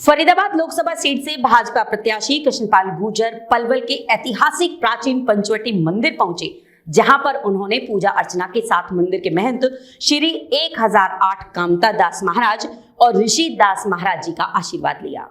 Faridabad Lok Sabha seat से भाजपा प्रत्याशी कृष्णपाल गुर्जर पलवल के ऐतिहासिक प्राचीन पंचवटी मंदिर पहुंचे, जहां पर उन्होंने पूजा अर्चना के साथ मंदिर के महंत श्री 1008 कामता दास महाराज और ऋषि दास महाराज जी का आशीर्वाद लिया।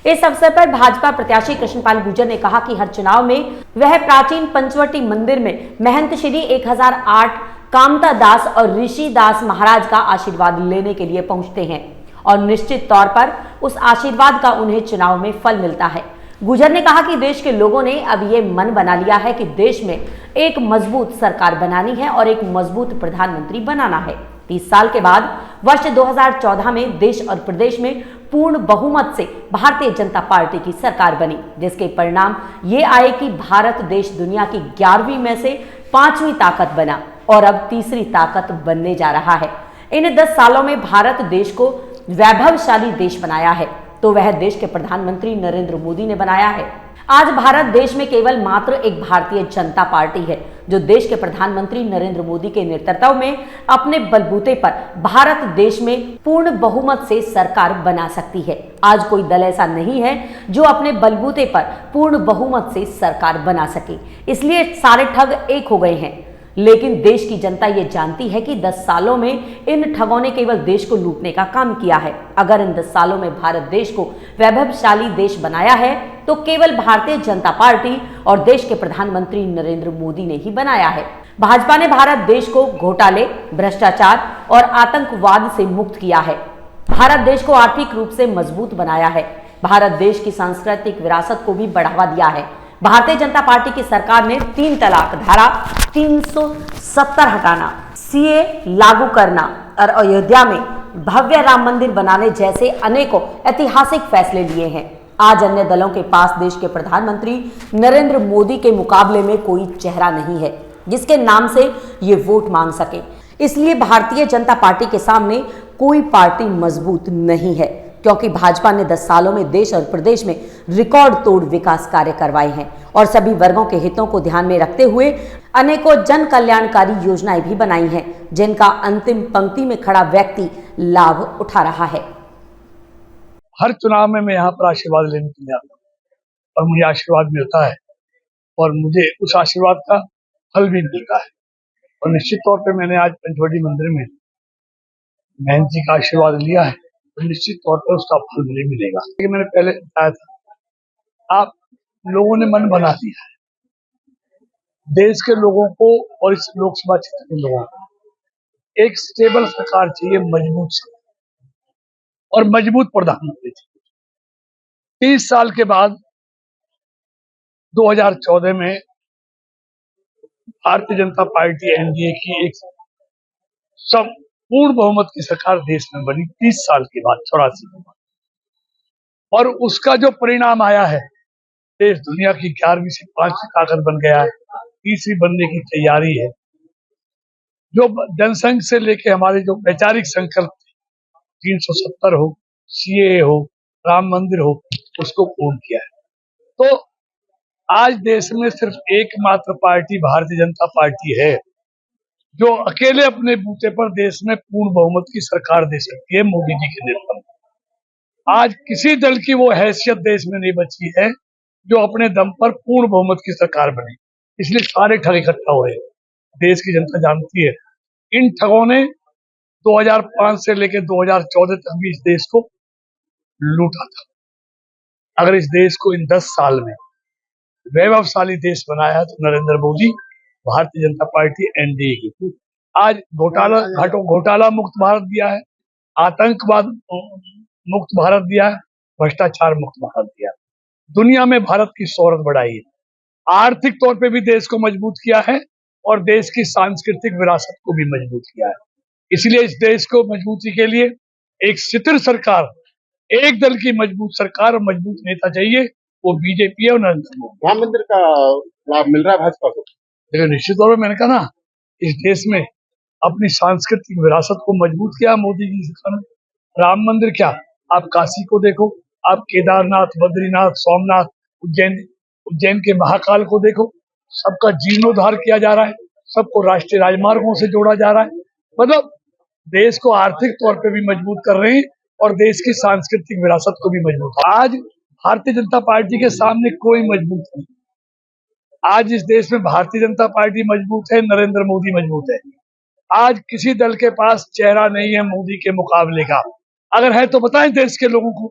इस अवसर पर भाजपा प्रत्याशी कृष्णपाल गुर्जर ने कहा कि हर चुनाव में वह प्राचीन पंचवटी मंदिर में महंत श्री 1008 कामता दास और ऋषि दास महाराज का आशीर्वाद लेने के लिए पहुंचते हैं और निश्चित तौर पर उस आशीर्वाद का उन्हें चुनाव में फल मिलता है। गुर्जर ने कहा कि देश के लोगों ने अब ये मन बना लिया है कि देश में एक मजबूत सरकार बनानी है और एक मजबूत प्रधानमंत्री बनाना है। 30 साल के बाद वर्ष 2014 में देश और प्रदेश में पूर्ण बहुमत से भारतीय जनता पार्टी की सरकार बनी, जिसके परिणाम ये आए कि भारत देश दुनिया की 11वीं में से 5वीं ताकत बना और अब तीसरी ताकत बनने जा रहा है। इन 10 सालों में भारत देश को वैभवशाली देश बनाया है तो वह देश के प्रधानमंत्री नरेंद्र मोदी ने बनाया है। आज भारत देश में केवल मात्र एक भारतीय जनता पार्टी है जो देश के प्रधानमंत्री नरेंद्र मोदी के नेतृत्व में अपने बलबूते पर भारत देश में पूर्ण बहुमत से सरकार बना सकती है। आज कोई दल ऐसा नहीं है जो अपने बलबूते पर पूर्ण बहुमत से सरकार बना सके, इसलिए सारे ठग एक हो गए हैं। लेकिन देश की जनता ये जानती है कि 10 सालों में इन ठगों ने केवल देश को लूटने का काम किया है। अगर इन 10 सालों में भारत देश को वैभवशाली देश बनाया है तो केवल भारतीय जनता पार्टी और देश के प्रधानमंत्री नरेंद्र मोदी ने ही बनाया है। भाजपा ने भारत देश को घोटाले, भ्रष्टाचार और आतंकवाद से मुक्त किया है। भारत देश को आर्थिक रूप से मजबूत बनाया है। भारत देश की सांस्कृतिक विरासत को भी बढ़ावा दिया है। भारतीय जनता पार्टी की सरकार ने 3 तलाक, धारा 370 हटाना, सीए लागू करना और अयोध्या में भव्य राम मंदिर बनाने जैसे अनेकों ऐतिहासिक फैसले लिए हैं। आज अन्य दलों के पास देश के प्रधानमंत्री नरेंद्र मोदी के मुकाबले में कोई चेहरा नहीं है जिसके नाम से ये वोट मांग सके। इसलिए भारतीय जनता पार्टी के सामने कोई पार्टी मजबूत नहीं है, क्योंकि भाजपा ने 10 सालों में देश और प्रदेश में रिकॉर्ड तोड़ विकास कार्य करवाए हैं और सभी वर्गों के हितों को ध्यान में रखते हुए अनेकों जन कल्याणकारी योजनाएं भी बनाई हैं, जिनका अंतिम पंक्ति में खड़ा व्यक्ति लाभ उठा रहा है। हर चुनाव में मैं यहाँ पर आशीर्वाद लेने के लिए आता हूँ और मुझे आशीर्वाद मिलता है और मुझे उस आशीर्वाद का फल भी मिलता है। और निश्चित तौर पे मैंने आज पंचवटी मंदिर में महंत जी का आशीर्वाद लिया है तो निश्चित तौर पर उसका फल मुझे मिलेगा। लेकिन मैंने पहले बताया था, आप लोगों ने मन बना दिया है, देश के लोगों को और इस लोकसभा क्षेत्र के लोगों को एक स्टेबल सरकार चाहिए, मजबूत सरकार और मजबूत प्रधानमंत्री चाहिए। 30 साल के बाद 2014 में भारतीय जनता पार्टी एनडीए की एक सब पूर्ण बहुमत की सरकार देश में बनी 30 साल के बाद, 84 के बाद, और उसका जो परिणाम आया है, देश दुनिया की 11वीं से 5वीं ताकत बन गया है, तीसरी बनने की तैयारी है। जो जनसंघ से लेके हमारे जो वैचारिक संकल्प 370 हो, सीए हो, राम मंदिर हो, उसको पूर्ण किया है। तो आज देश में सिर्फ एकमात्र पार्टी भारतीय जनता पार्टी है जो अकेले अपने बूते पर देश में पूर्ण बहुमत की सरकार दे सकती है, मोदी जी के नेतृत्व में। आज किसी दल की वो हैसियत देश में नहीं बची है जो अपने दम पर पूर्ण बहुमत की सरकार बने, इसलिए सारे ठग इकट्ठा हो रहे हैं। देश की जनता जानती है, इन ठगों ने 2005 से लेकर 2014 तक भी इस देश को लूटा था। अगर इस देश को इन 10 साल में वैभवशाली देश बनाया है तो नरेंद्र मोदी, भारतीय जनता पार्टी, एनडीए की। आज घोटाला मुक्त भारत दिया है, आतंकवाद मुक्त भारत दिया है, भ्रष्टाचार मुक्त भारत दिया है, दुनिया में भारत की शोहरत बढ़ाई है, आर्थिक तौर पे भी देश को मजबूत किया है और देश की सांस्कृतिक विरासत को भी मजबूत किया है। इसलिए इस देश को मजबूती के लिए एक स्थिर सरकार, एक दल की मजबूत सरकार और मजबूत नेता चाहिए, वो बीजेपी है और नरेंद्र मोदी। राम मंदिर का लाभ मिल रहा है भाजपा को, लेकिन निश्चित तौर पर मैंने कहा ना, इस देश में अपनी सांस्कृतिक विरासत को मजबूत किया मोदी जी सरकार ने। राम मंदिर क्या, आप काशी को देखो, आप केदारनाथ, बद्रीनाथ, सोमनाथ, उज्जैन के महाकाल को देखो, सबका जीर्णोद्धार किया जा रहा है, सबको राष्ट्रीय राजमार्गों से जोड़ा जा रहा है। मतलब देश को आर्थिक तौर पे भी मजबूत कर रहे हैं और देश की सांस्कृतिक विरासत को भी मजबूत। आज भारतीय जनता पार्टी के सामने कोई मजबूत नहीं। आज इस देश में भारतीय जनता पार्टी मजबूत है, नरेंद्र मोदी मजबूत है। आज किसी दल के पास चेहरा नहीं है मोदी के मुकाबले का। अगर है तो बताएं देश के लोगों को,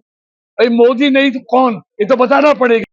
भाई मोदी नहीं तो कौन, ये तो बताना पड़ेगा।